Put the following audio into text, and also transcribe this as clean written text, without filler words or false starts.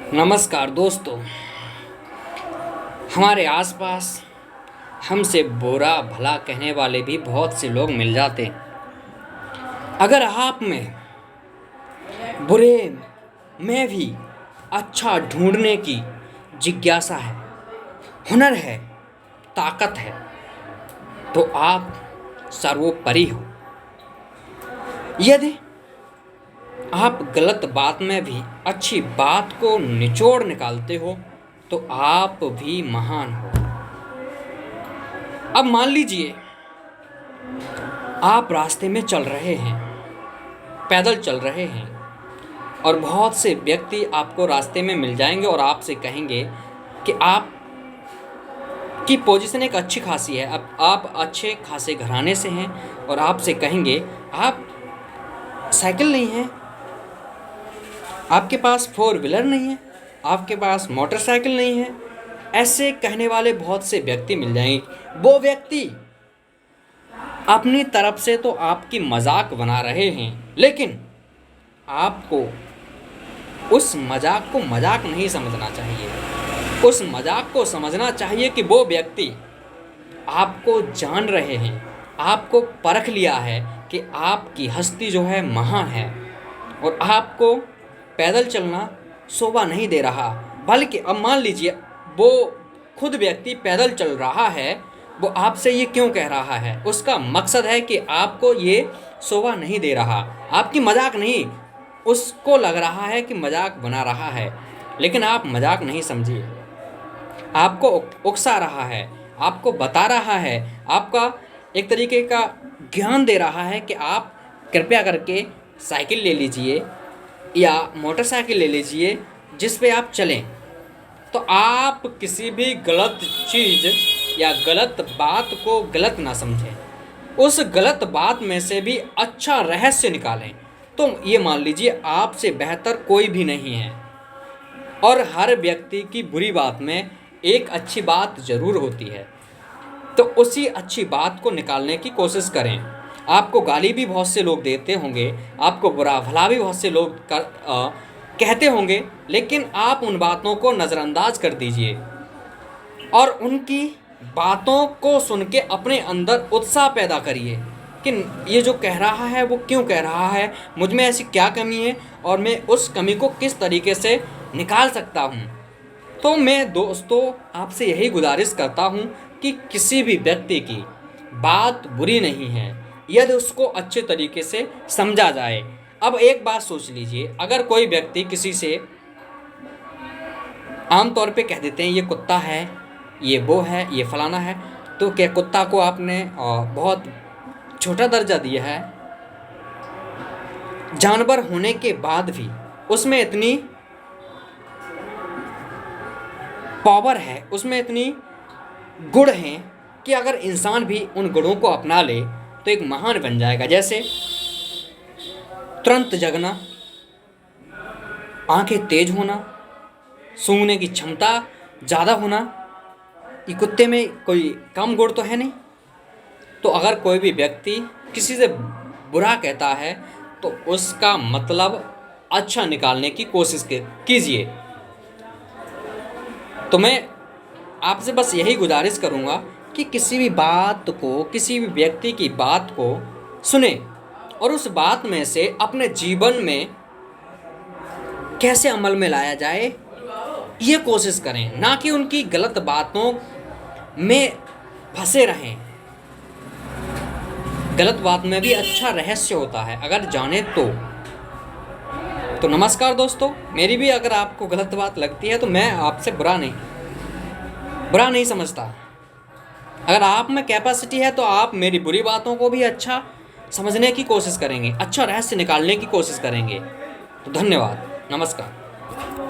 नमस्कार दोस्तों। हमारे आसपास हमसे बुरा भला कहने वाले भी बहुत से लोग मिल जाते हैं। अगर आप में बुरे में भी अच्छा ढूंढने की जिज्ञासा है, हुनर है, ताकत है, तो आप सर्वोपरि हो। यदि आप गलत बात में भी अच्छी बात को निचोड़ निकालते हो तो आप भी महान हो। अब मान लीजिए आप रास्ते में चल रहे हैं, पैदल चल रहे हैं, और बहुत से व्यक्ति आपको रास्ते में मिल जाएंगे और आपसे कहेंगे कि आप की पोजीशन एक अच्छी खासी है, अब आप अच्छे खासे घराने से हैं, और आपसे कहेंगे आप साइकिल नहीं है, आपके पास फोर व्हीलर नहीं है, आपके पास मोटरसाइकिल नहीं है। ऐसे कहने वाले बहुत से व्यक्ति मिल जाएंगे। वो व्यक्ति अपनी तरफ से तो आपकी मजाक बना रहे हैं, लेकिन आपको उस मजाक को मजाक नहीं समझना चाहिए। उस मजाक को समझना चाहिए कि वो व्यक्ति आपको जान रहे हैं, आपको परख लिया है कि आपकी हस्ती जो है महान है, और आपको पैदल चलना शोभा नहीं दे रहा। बल्कि अब मान लीजिए वो खुद व्यक्ति पैदल चल रहा है, वो आपसे ये क्यों कह रहा है? उसका मकसद है कि आपको ये शोभा नहीं दे रहा, आपकी मजाक नहीं, उसको लग रहा है कि मजाक बना रहा है, लेकिन आप मजाक नहीं समझिए। आपको उकसा रहा है, आपको बता रहा है, आपका एक तरीके का ज्ञान दे रहा है कि आप कृपया करके साइकिल ले लीजिए या मोटरसाइकिल ले लीजिए जिस पे आप चलें। तो आप किसी भी गलत चीज़ या गलत बात को गलत ना समझें, उस गलत बात में से भी अच्छा रहस्य निकालें। तो ये मान लीजिए आपसे बेहतर कोई भी नहीं है, और हर व्यक्ति की बुरी बात में एक अच्छी बात ज़रूर होती है। तो उसी अच्छी बात को निकालने की कोशिश करें। आपको गाली भी बहुत से लोग देते होंगे, आपको बुरा भला भी बहुत से लोग कहते होंगे, लेकिन आप उन बातों को नज़रअंदाज कर दीजिए और उनकी बातों को सुन के अपने अंदर उत्साह पैदा करिए कि ये जो कह रहा है वो क्यों कह रहा है, मुझ में ऐसी क्या कमी है और मैं उस कमी को किस तरीके से निकाल सकता हूँ। तो मैं दोस्तों आपसे यही गुजारिश करता हूँ कि किसी भी व्यक्ति की बात बुरी नहीं है यदि उसको अच्छे तरीके से समझा जाए। अब एक बात सोच लीजिए, अगर कोई व्यक्ति किसी से आमतौर पे कह देते हैं ये कुत्ता है, ये वो है, ये फलाना है, तो क्या कुत्ता को आपने बहुत छोटा दर्जा दिया है? जानवर होने के बाद भी उसमें इतनी पावर है, उसमें इतनी गुण हैं कि अगर इंसान भी उन गुणों को अपना ले तो एक महान बन जाएगा। जैसे तुरंत जगना, आंखें तेज होना, सूंघने की क्षमता ज़्यादा होना, ये कुत्ते में कोई कम गुण तो है नहीं। तो अगर कोई भी व्यक्ति किसी से बुरा कहता है तो उसका मतलब अच्छा निकालने की कोशिश कीजिए। तो मैं आपसे बस यही गुजारिश करूँगा कि किसी भी बात को, किसी भी व्यक्ति की बात को सुने और उस बात में से अपने जीवन में कैसे अमल में लाया जाए ये कोशिश करें, ना कि उनकी गलत बातों में फंसे रहें। गलत बात में भी अच्छा रहस्य होता है अगर जाने तो नमस्कार दोस्तों, मेरी भी अगर आपको गलत बात लगती है तो मैं आपसे बुरा नहीं समझता। अगर आप में कैपेसिटी है तो आप मेरी बुरी बातों को भी अच्छा समझने की कोशिश करेंगे, अच्छा रहस्य निकालने की कोशिश करेंगे। तो धन्यवाद, नमस्कार।